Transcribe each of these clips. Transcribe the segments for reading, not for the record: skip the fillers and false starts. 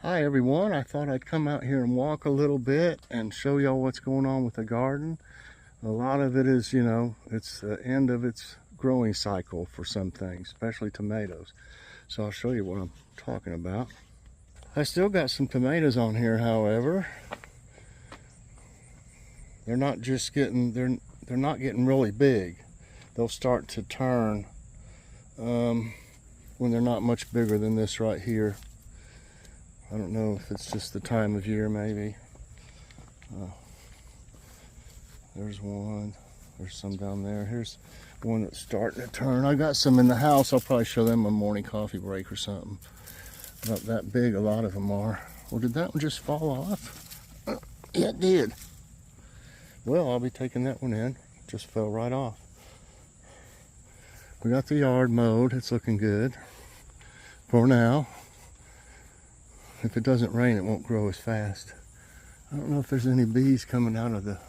Hi everyone, I thought I'd come out here and walk a little bit and show y'all what's going on with the garden. A lot of it is, it's the end of its growing cycle for some things, especially tomatoes. So I'll show you what I'm talking about. I still got some tomatoes on here, however. They're not just getting, they're not getting really big. They'll start to turn when they're not much bigger than this right here. I don't know if it's just the time of year, maybe. There's one. There's some down there. Here's one that's starting to turn. I got some in the house. I'll probably show them a morning coffee break or something. About that big, a lot of them are. Or did that one just fall off? Yeah, it did. Well, I'll be taking that one in. It just fell right off. We got the yard mowed. It's looking good for now. If it doesn't rain, it won't grow as fast. I don't know if there's any bees coming out of the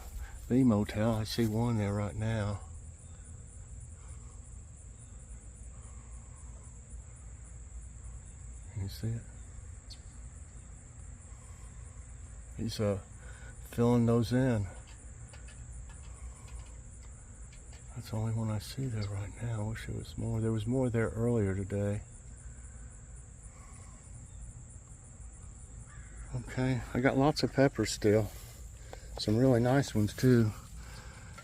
bee motel. I see one there right now. Can you see it? He's filling those in. That's the only one I see there right now. I wish there was more. There was more there earlier today. Okay, I got lots of peppers still. Some really nice ones too.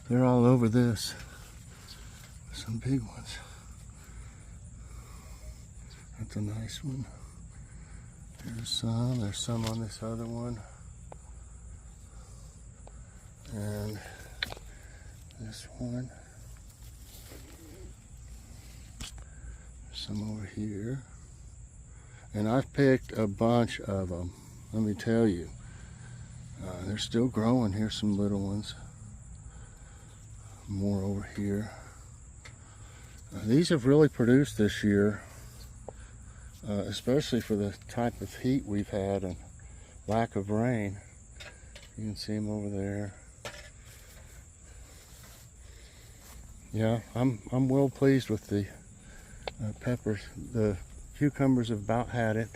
They're all over this. Some big ones. That's a nice one. There's some on this other one. And this one. Some over here. And I've picked a bunch of them. Let me tell you, they're still growing. Here's some little ones. More over here. These have really produced this year, especially for the type of heat we've had and lack of rain. You can see them over there. Yeah, I'm well pleased with the peppers. The cucumbers have about had it.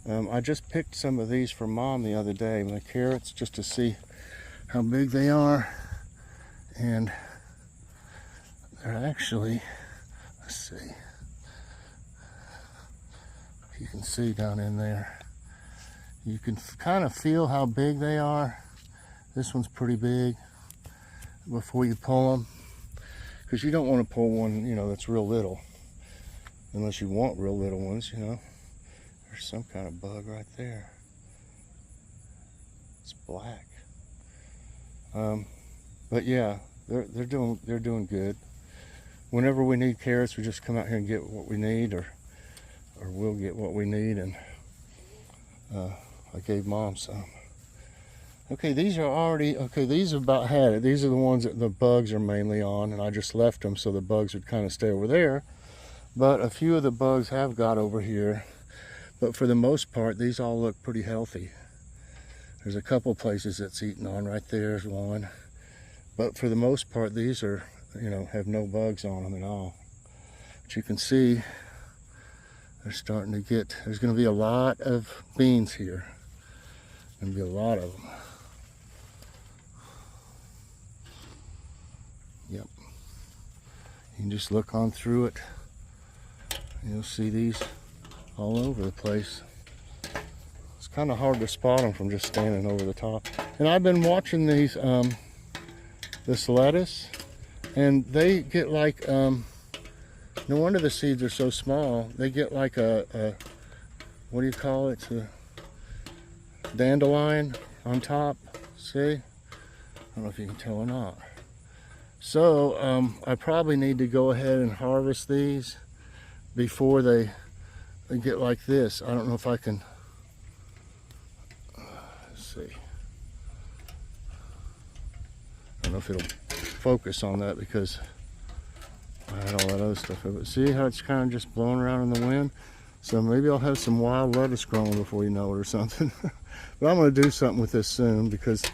I just picked some of these for Mom the other day, my carrots, just to see how big they are. And they're actually, let's see, you can see down in there. You can kind of feel how big they are. This one's pretty big before you pull them, because you don't want to pull one, that's real little, unless you want real little ones, There's some kind of bug right there. It's black. But yeah, they're doing good. Whenever we need carrots, we just come out here and get what we need, or we'll get what we need. And I gave Mom some. Okay, these are already these have about had it. These are the ones that the bugs are mainly on, and I just left them so the bugs would kind of stay over there. But a few of the bugs have got over here. But for the most part, these all look pretty healthy. There's a couple places that's eaten on. Right there's one. But for the most part, these are, have no bugs on them at all. But you can see they're starting to get, there's going to be a lot of beans here. Going to be a lot of them. Yep. You can just look on through it. You'll see these all over the place. It's kind of hard to spot them from just standing over the top. And I've been watching these, this lettuce, and they get like, no wonder the seeds are so small. They get like a what do you call it? It's a dandelion on top. See? I don't know if you can tell or not. So I probably need to go ahead and harvest these before they get like this. I don't know if I can, let's see. I don't know if it'll focus on that because I had all that other stuff. But see how it's kind of just blowing around in the wind? So maybe I'll have some wild lettuce growing before you know it or something. But I'm going to do something with this soon, because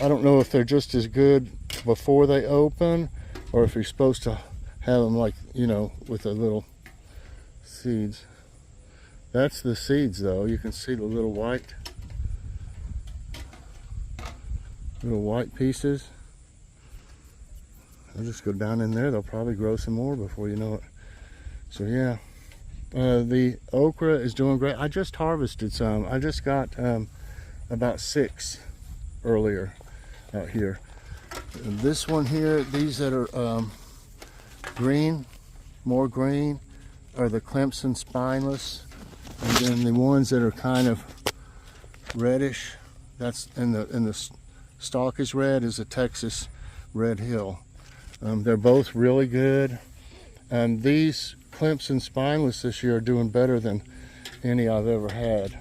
I don't know if they're just as good before they open, or if you're supposed to have them like, with the little seeds. That's the seeds though. You can see the little white pieces. I'll just go down in there. They'll probably grow some more before you know it. So yeah, the okra is doing great. I just harvested some. I just got about 6 earlier out here. And this one here, these that are green, more green, are the Clemson spineless. And then the ones that are kind of reddish, that's in the stalk is red, is a Texas Red Hill. They're both really good. And these Clemson spineless this year are doing better than any I've ever had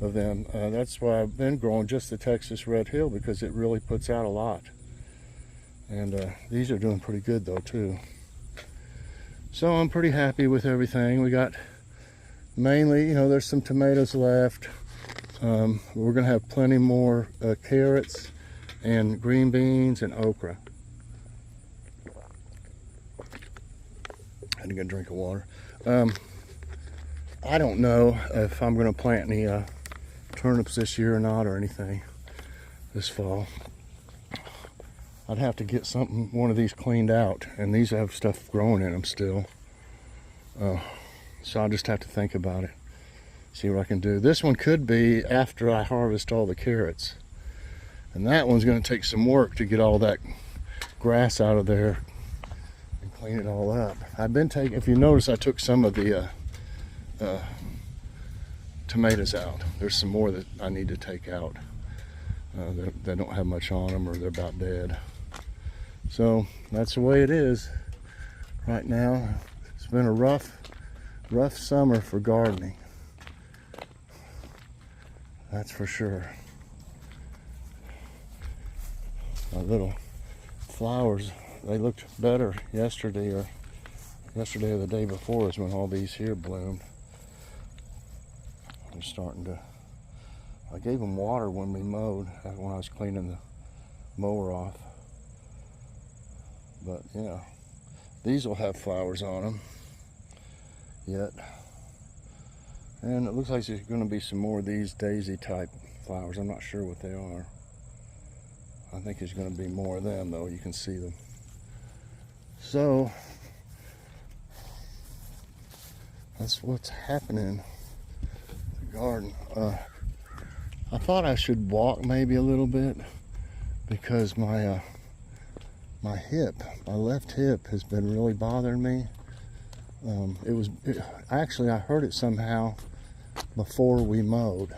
of them. That's why I've been growing just the Texas Red Hill, because it really puts out a lot. And these are doing pretty good though too. So I'm pretty happy with everything. We got mainly, you know, there's some tomatoes left. We're gonna have plenty more carrots and green beans and okra. I had to get a drink of water. I don't know if I'm gonna plant any turnips this year or not, or anything this fall. I'd have to get one of these cleaned out, and these have stuff growing in them still. So I'll just have to think about it, see what I can do. This one could be after I harvest all the carrots, and that one's going to take some work to get all that grass out of there and clean it all up. I've been taking, if you notice, I took some of the tomatoes out. There's some more that I need to take out. They don't have much on them, or they're about dead. So that's the way it is right now. It's been a rough summer for gardening, that's for sure. My little flowers, they looked better yesterday or the day before is when all these here bloomed. They're starting to, I gave them water when we mowed, when I was cleaning the mower off. But yeah, these will have flowers on them yet. And it looks like there's going to be some more of these daisy type flowers. I'm not sure what they are. I think there's going to be more of them though. You can see them. So that's what's happening in the garden. I thought I should walk maybe a little bit, because my left hip has been really bothering me. Actually, I heard it somehow before we mowed,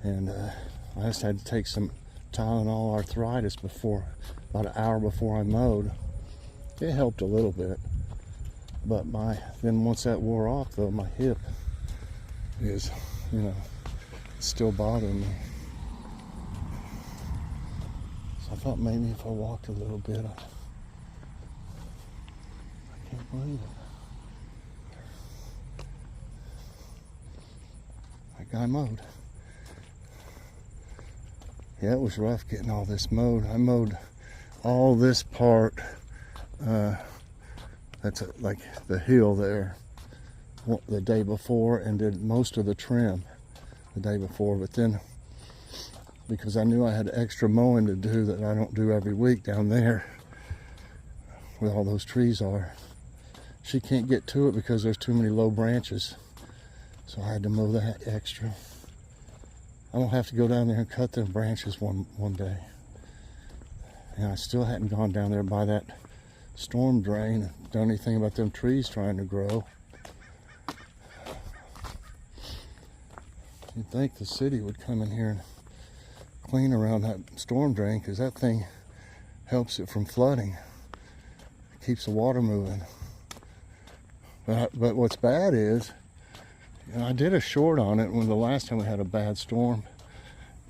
and I just had to take some Tylenol arthritis about an hour before I mowed. It helped a little bit, but then once that wore off though, my hip is, you know, still bothering me. So I thought maybe if I walked a little bit, I can't believe it. That guy mowed. Yeah, it was rough getting all this mowed. I mowed all this part, that's like the hill there, the day before, and did most of the trim the day before. But then, because I knew I had extra mowing to do that I don't do every week down there where all those trees are, she can't get to it because there's too many low branches. So I had to mow that extra. I don't have to go down there and cut them branches one day. And I still hadn't gone down there by that storm drain and done anything about them trees trying to grow. You'd think the city would come in here and clean around that storm drain, because that thing helps it from flooding. It keeps the water moving. But what's bad is, you know, I did a short on it when the last time we had a bad storm.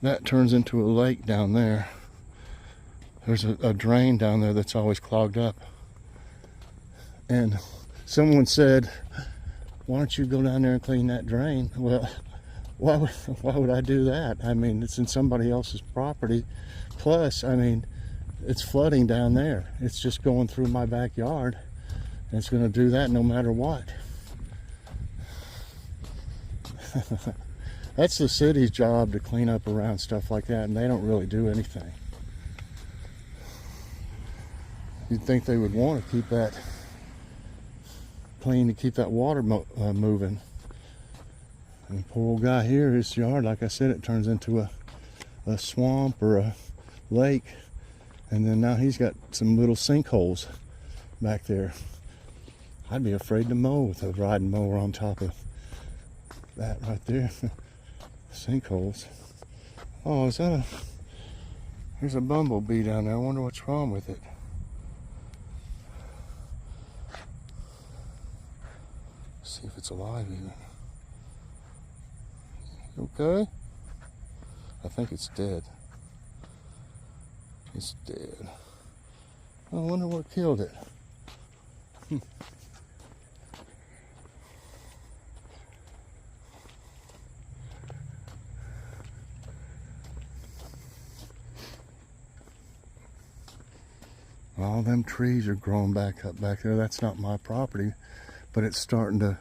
That turns into a lake down there. There's a drain down there that's always clogged up. And someone said, why don't you go down there and clean that drain? Well, why would I do that? I mean, it's in somebody else's property. Plus, I mean, it's flooding down there. It's just going through my backyard. And it's going to do that no matter what. That's the city's job to clean up around stuff like that, and they don't really do anything. You'd think they would want to keep that clean, to keep that water moving. And the poor old guy here, his yard, like I said, it turns into a swamp or a lake. And then now he's got some little sinkholes back there. I'd be afraid to mow with a riding mower on top of that right there. Sinkholes. Oh, is that there's a bumblebee down there. I wonder what's wrong with it. See if it's alive even. Okay? I think it's dead. It's dead. I wonder what killed it. All them trees are growing back up back there. That's not my property, but it's starting to,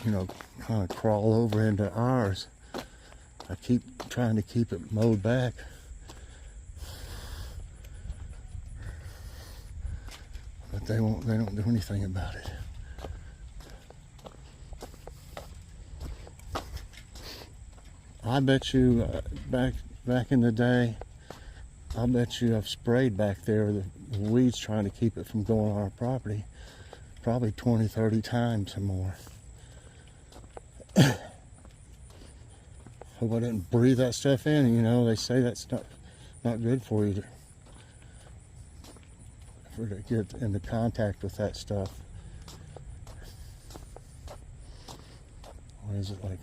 you know, kind of crawl over into ours. I keep trying to keep it mowed back. But they don't do anything about it. I bet you back in the day, I bet you I've sprayed back there the weeds trying to keep it from going on our property probably 20, 30 times or more. Hope I didn't breathe that stuff in. You know, they say that's not good for you to get into contact with that stuff. What is it like?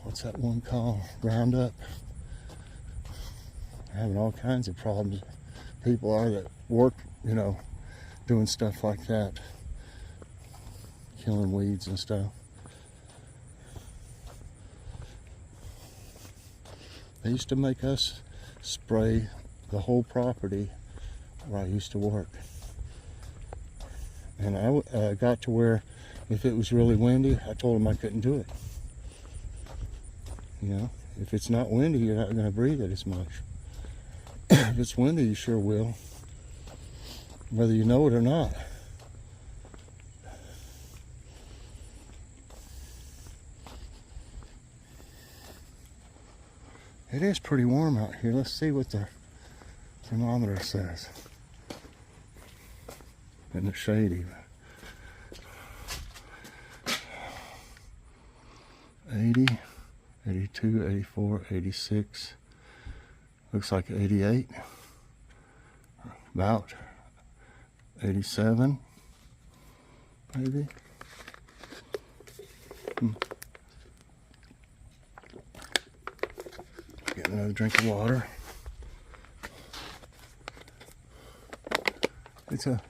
What's that one called? Roundup. They're having all kinds of problems. People are that work, you know, doing stuff like that, killing weeds and stuff. They used to make us spray the whole property where I used to work. And I got to where if it was really windy, I told them I couldn't do it. You know, if it's not windy, you're not going to breathe it as much. If it's windy, you sure will, whether you know it or not. It is pretty warm out here. Let's see what the thermometer says. In the shade even. 80, 82, 84, 86. Looks like 88. About 87. Maybe. Get another drink of water. It's a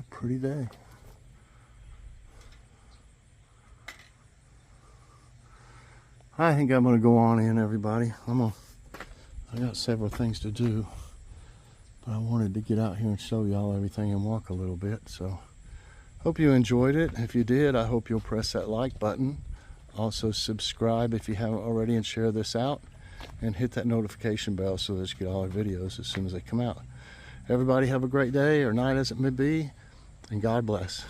pretty day. I think I'm gonna go on in, everybody. I got several things to do, but I wanted to get out here and show y'all everything and walk a little bit. So hope you enjoyed it. If you did, I hope you'll press that like button. Also subscribe if you haven't already, and share this out, and hit that notification bell so that you get all our videos as soon as they come out. Everybody have a great day or night as it may be, and God bless.